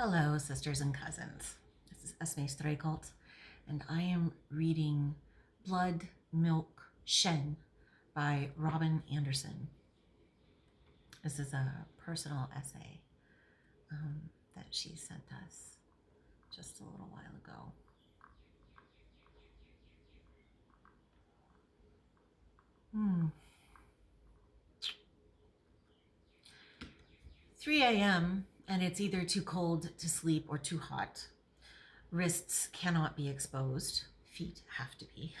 Hello, sisters and cousins. This is Esmée, and I am reading Blood, Milk, Shen by Robin Anderson. This is a personal essay that she sent us just a little while ago. 3 a.m. and it's either too cold to sleep or too hot. Wrists cannot be exposed. Feet have to be.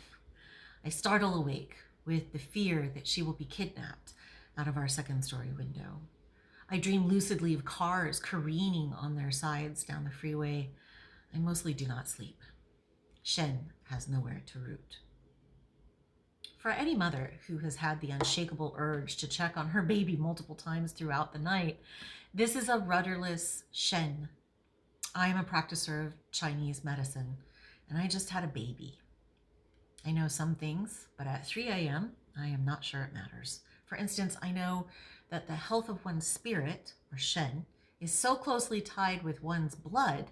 I startle awake with the fear that she will be kidnapped out of our second-story window. I dream lucidly of cars careening on their sides down the freeway. I mostly do not sleep. Shen has nowhere to root. For any mother who has had the unshakable urge to check on her baby multiple times throughout the night, this is a rudderless Shen. I am a practicer of Chinese medicine, and I just had a baby. I know some things, but at 3 a.m., I am not sure it matters. For instance, I know that the health of one's spirit, or Shen, is so closely tied with one's blood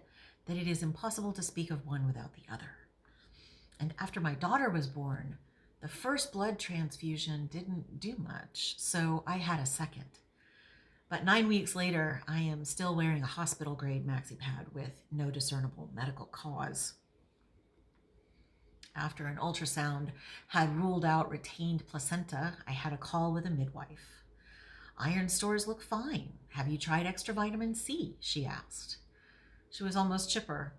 that it is impossible to speak of one without the other. And after my daughter was born, the first blood transfusion didn't do much, so I had a second. But 9 weeks later, I am still wearing a hospital-grade maxi pad with no discernible medical cause. After an ultrasound had ruled out retained placenta, I had a call with a midwife. Iron stores look fine. Have you tried extra vitamin C? She asked. She was almost chipper.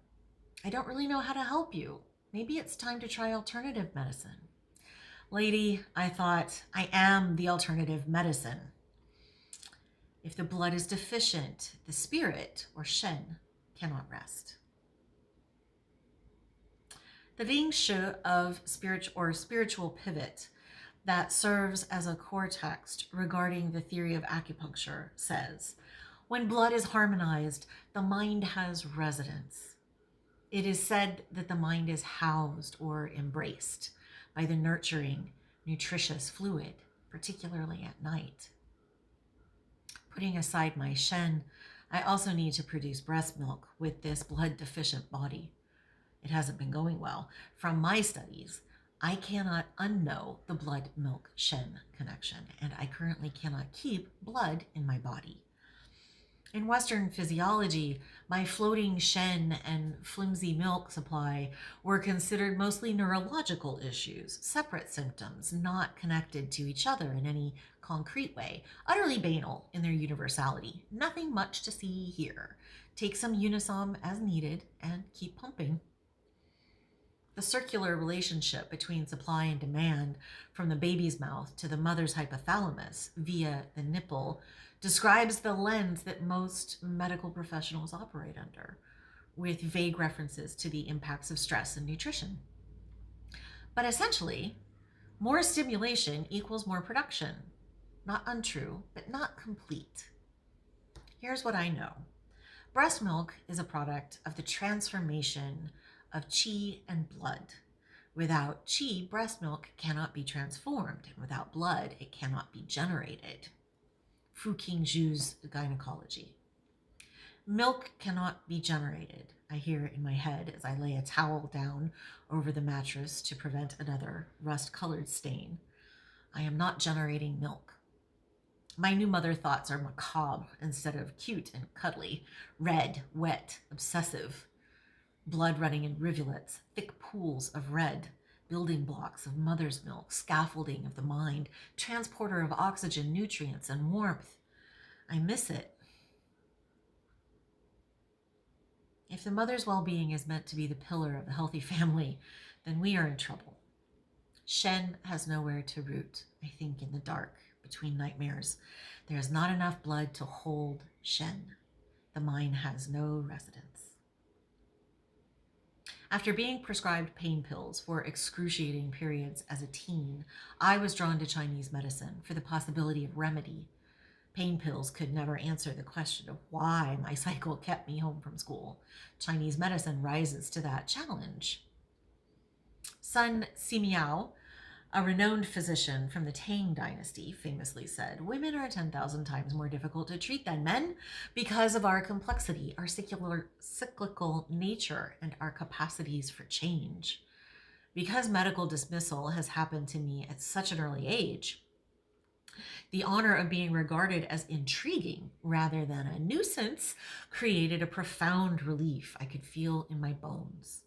I don't really know how to help you. Maybe it's time to try alternative medicine. Lady, I thought, I am the alternative medicine. If the blood is deficient, the spirit, or Shen, cannot rest. The Wing Shu of spiritual pivot that serves as a core text regarding the theory of acupuncture says, when blood is harmonized, the mind has residence. It is said that the mind is housed or embraced by the nurturing, nutritious fluid, particularly at night. Putting aside my Shen, I also need to produce breast milk with this blood-deficient body. It hasn't been going well. From my studies, I cannot unknow the blood-milk-Shen connection, and I currently cannot keep blood in my body. In Western physiology, my floating Shen and flimsy milk supply were considered mostly neurological issues, separate symptoms, not connected to each other in any concrete way, utterly banal in their universality. Nothing much to see here. Take some Unisom as needed and keep pumping. The circular relationship between supply and demand from the baby's mouth to the mother's hypothalamus via the nipple describes the lens that most medical professionals operate under, with vague references to the impacts of stress and nutrition. But essentially, more stimulation equals more production. Not untrue, but not complete. Here's what I know. Breast milk is a product of the transformation of qi and blood. Without qi, breast milk cannot be transformed, and without blood, it cannot be generated. Fu Qingzhu's gynecology. Milk cannot be generated, I hear it in my head as I lay a towel down over the mattress to prevent another rust-colored stain. I am not generating milk. My new mother thoughts are macabre instead of cute and cuddly, red, wet, obsessive. Blood running in rivulets, thick pools of red, building blocks of mother's milk, scaffolding of the mind, transporter of oxygen, nutrients, and warmth. I miss it. If the mother's well-being is meant to be the pillar of a healthy family, then we are in trouble. Shen has nowhere to root, I think, in the dark, between nightmares. There is not enough blood to hold Shen. The mind has no residence. After being prescribed pain pills for excruciating periods as a teen, I was drawn to Chinese medicine for the possibility of remedy. Pain pills could never answer the question of why my cycle kept me home from school. Chinese medicine rises to that challenge. Sun Simiao, A renowned physician from the Tang dynasty famously said, "Women are 10,000 times more difficult to treat than men because of our complexity, our cyclical nature, and our capacities for change." Because medical dismissal has happened to me at such an early age, the honor of being regarded as intriguing rather than a nuisance created a profound relief I could feel in my bones.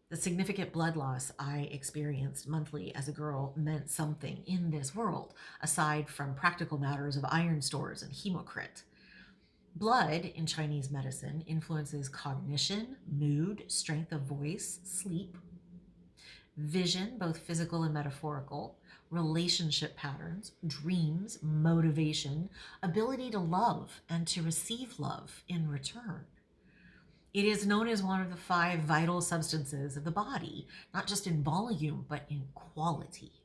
The significant blood loss I experienced monthly as a girl meant something in this world, aside from practical matters of iron stores and hemocrit. Blood in Chinese medicine influences cognition, mood, strength of voice, sleep, vision, both physical and metaphorical, relationship patterns, dreams, motivation, ability to love and to receive love in return. It is known as one of the 5 vital substances of the body, not just in volume, but in quality.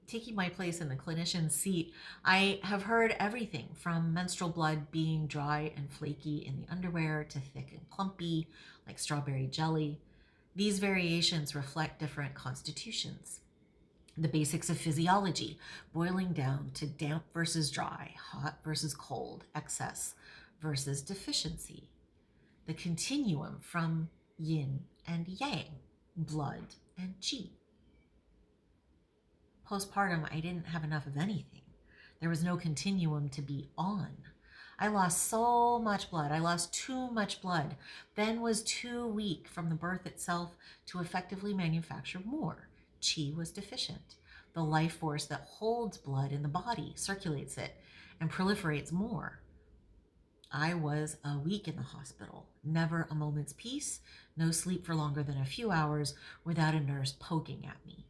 Taking my place in the clinician's seat, I have heard everything from menstrual blood being dry and flaky in the underwear to thick and clumpy, like strawberry jelly. These variations reflect different constitutions. The basics of physiology, boiling down to damp versus dry, hot versus cold, excess versus deficiency. The continuum from yin and yang, blood and qi. Postpartum, I didn't have enough of anything. There was no continuum to be on. I lost so much blood. I lost too much blood, then was too weak from the birth itself to effectively manufacture more. Qi was deficient. The life force that holds blood in the body circulates it and proliferates more. I was a week in the hospital, never a moment's peace, no sleep for longer than a few hours without a nurse poking at me.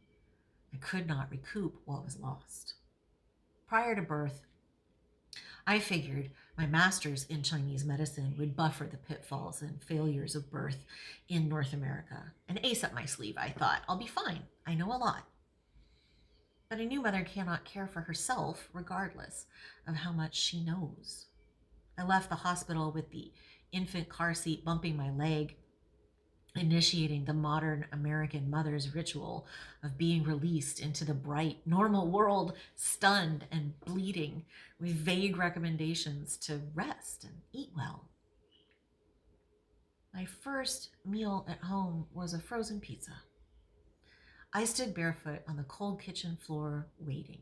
I could not recoup what was lost. Prior to birth, I figured my master's in Chinese medicine would buffer the pitfalls and failures of birth in North America. An ace up my sleeve, I thought. I'll be fine. I know a lot. But a new mother cannot care for herself regardless of how much she knows. I left the hospital with the infant car seat bumping my leg, initiating the modern American mother's ritual of being released into the bright, normal world, stunned and bleeding, with vague recommendations to rest and eat well. My first meal at home was a frozen pizza. I stood barefoot on the cold kitchen floor waiting.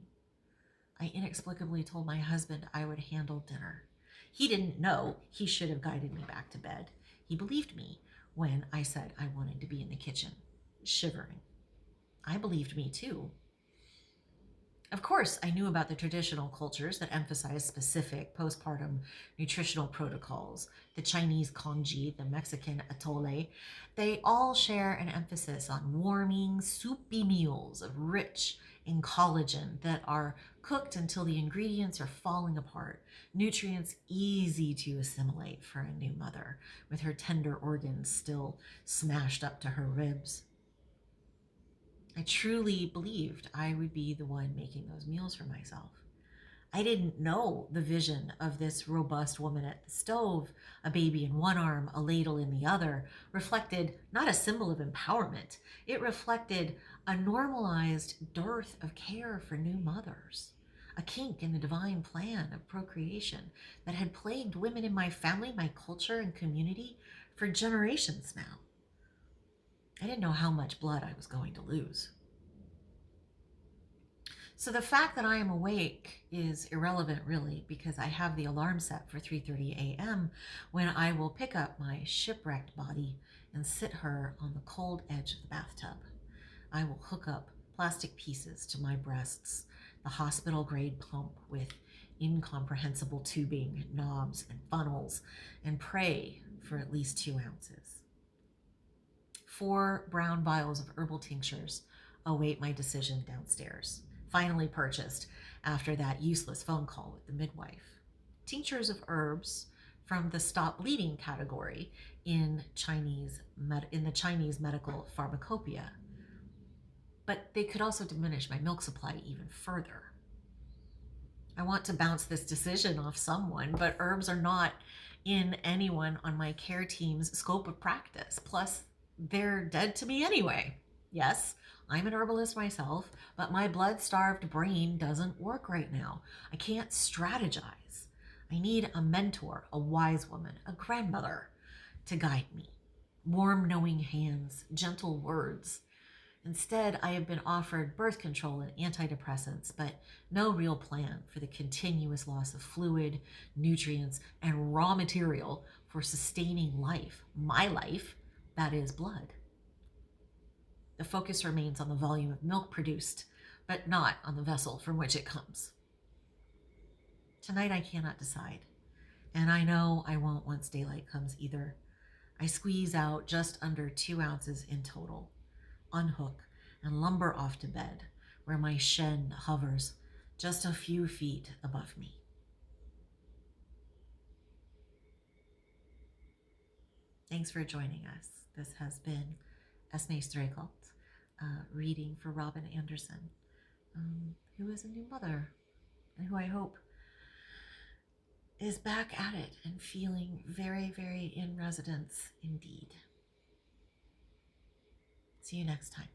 I inexplicably told my husband I would handle dinner. He didn't know. He should have guided me back to bed. He believed me when I said I wanted to be in the kitchen, shivering. I believed me too. Of course, I knew about the traditional cultures that emphasize specific postpartum nutritional protocols, the Chinese congee, the Mexican atole. They all share an emphasis on warming, soupy meals of rich in collagen that are cooked until the ingredients are falling apart, nutrients easy to assimilate for a new mother, with her tender organs still smashed up to her ribs. I truly believed I would be the one making those meals for myself. I didn't know the vision of this robust woman at the stove, a baby in one arm, a ladle in the other, reflected not a symbol of empowerment. It reflected a normalized dearth of care for new mothers, a kink in the divine plan of procreation that had plagued women in my family, my culture, and community for generations now. I didn't know how much blood I was going to lose. So the fact that I am awake is irrelevant really, because I have the alarm set for 3:30 a.m. when I will pick up my shipwrecked body and sit her on the cold edge of the bathtub. I will hook up plastic pieces to my breasts, the hospital grade pump with incomprehensible tubing, knobs, and funnels, and pray for at least 2 ounces. 4 brown vials of herbal tinctures await my decision downstairs, finally purchased after that useless phone call with the midwife. Tinctures of herbs from the stop bleeding category in the Chinese medical pharmacopoeia. But they could also diminish my milk supply even further. I want to bounce this decision off someone, but herbs are not in anyone on my care team's scope of practice. Plus, they're dead to me anyway. Yes, I'm an herbalist myself, but my blood-starved brain doesn't work right now. I can't strategize. I need a mentor, a wise woman, a grandmother to guide me. Warm, knowing hands, gentle words. Instead, I have been offered birth control and antidepressants, but no real plan for the continuous loss of fluid, nutrients, and raw material for sustaining life. My life, that is blood. The focus remains on the volume of milk produced, but not on the vessel from which it comes. Tonight I cannot decide, and I know I won't once daylight comes either. I squeeze out just under 2 ounces in total, unhook, and lumber off to bed, where my Shen hovers just a few feet above me. Thanks for joining us. This has been Esmée Strakelt, reading for Robin Anderson, who is a new mother and who I hope is back at it and feeling very, very in residence indeed. See you next time.